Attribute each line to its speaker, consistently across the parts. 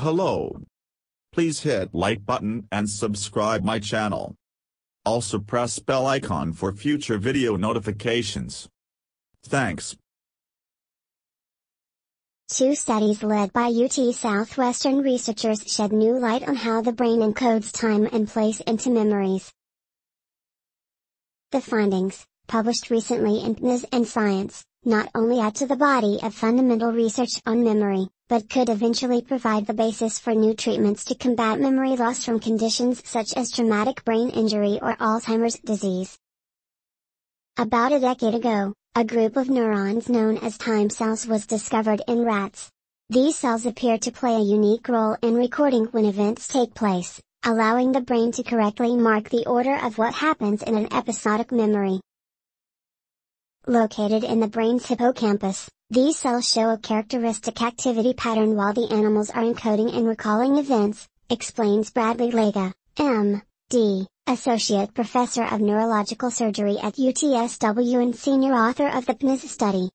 Speaker 1: Hello. Please hit like button and subscribe my channel. Also press bell icon for future video notifications. Thanks.
Speaker 2: Two studies led by UT Southwestern researchers shed new light on how the brain encodes time and place into memories. The findings, published recently in PNAS and Science, not only add to the body of fundamental research on memory, but could eventually provide the basis for new treatments to combat memory loss from conditions such as traumatic brain injury or Alzheimer's disease. About a decade ago, a group of neurons known as time cells was discovered in rats. These cells appear to play a unique role in recording when events take place, allowing the brain to correctly mark the order of what happens in an episodic memory. Located in the brain's hippocampus, these cells show a characteristic activity pattern while the animals are encoding and recalling events, explains Bradley Lega, M.D., Associate Professor of Neurological Surgery at UTSW and senior author of the PNAS study.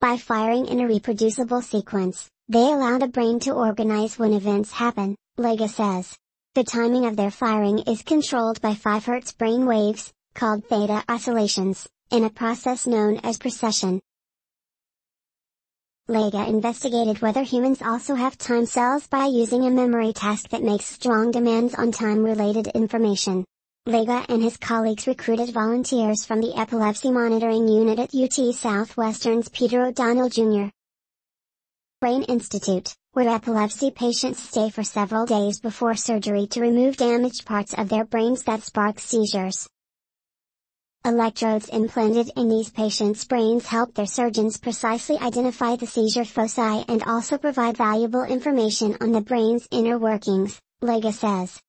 Speaker 2: By firing in a reproducible sequence, they allow the brain to organize when events happen, Lega says. The timing of their firing is controlled by 5 Hz brain waves, called theta oscillations, in a process known as precession. Lega investigated whether humans also have time cells by using a memory task that makes strong demands on time-related information. Lega and his colleagues recruited volunteers from the Epilepsy Monitoring Unit at UT Southwestern's Peter O'Donnell Jr. Brain Institute, where epilepsy patients stay for several days before surgery to remove damaged parts of their brains that spark seizures. Electrodes implanted in these patients' brains help their surgeons precisely identify the seizure foci and also provide valuable information on the brain's inner workings, Lega says.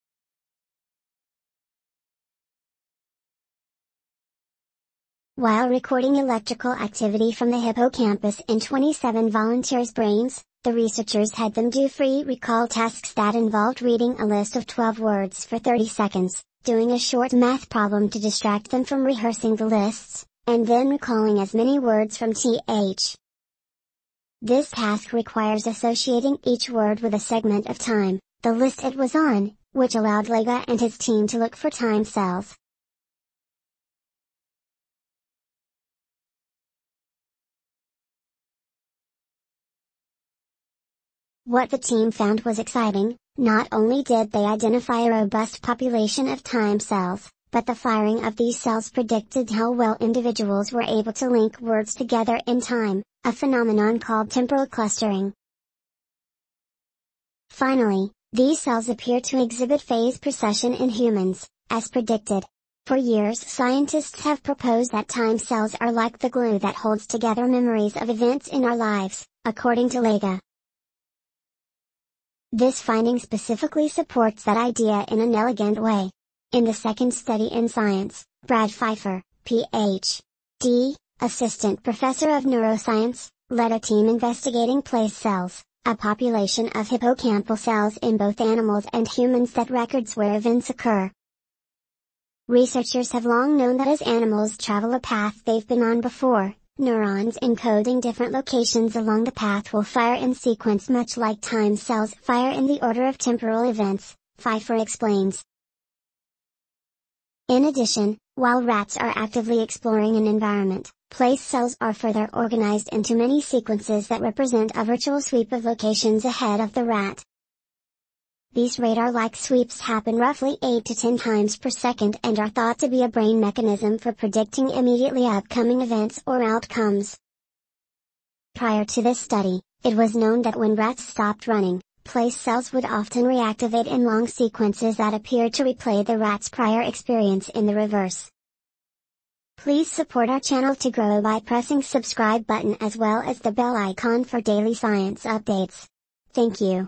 Speaker 2: While recording electrical activity from the hippocampus in 27 volunteers' brains, the researchers had them do free recall tasks that involved reading a list of 12 words for 30 seconds. Doing a short math problem to distract them from rehearsing the lists, and then recalling as many words from th. This task requires associating each word with a segment of time, the list it was on, which allowed Lega and his team to look for time cells. What the team found was exciting. Not only did they identify a robust population of time cells, but the firing of these cells predicted how well individuals were able to link words together in time, a phenomenon called temporal clustering. Finally, these cells appear to exhibit phase precession in humans, as predicted. For years scientists have proposed that time cells are like the glue that holds together memories of events in our lives, according to Lega. This finding specifically supports that idea in an elegant way. In the second study in Science, Brad Pfeiffer, Ph.D., Assistant Professor of Neuroscience, led a team investigating place cells, a population of hippocampal cells in both animals and humans that records where events occur. Researchers have long known that as animals travel a path they've been on before, neurons encoding different locations along the path will fire in sequence much like time cells fire in the order of temporal events, Pfeiffer explains. In addition, while rats are actively exploring an environment, place cells are further organized into many sequences that represent a virtual sweep of locations ahead of the rat. These radar-like sweeps happen roughly 8 to 10 times per second and are thought to be a brain mechanism for predicting immediately upcoming events or outcomes. Prior to this study, it was known that when rats stopped running, place cells would often reactivate in long sequences that appeared to replay the rat's prior experience in the reverse. Please support our channel to grow by pressing subscribe button as well as the bell icon for daily science updates. Thank you.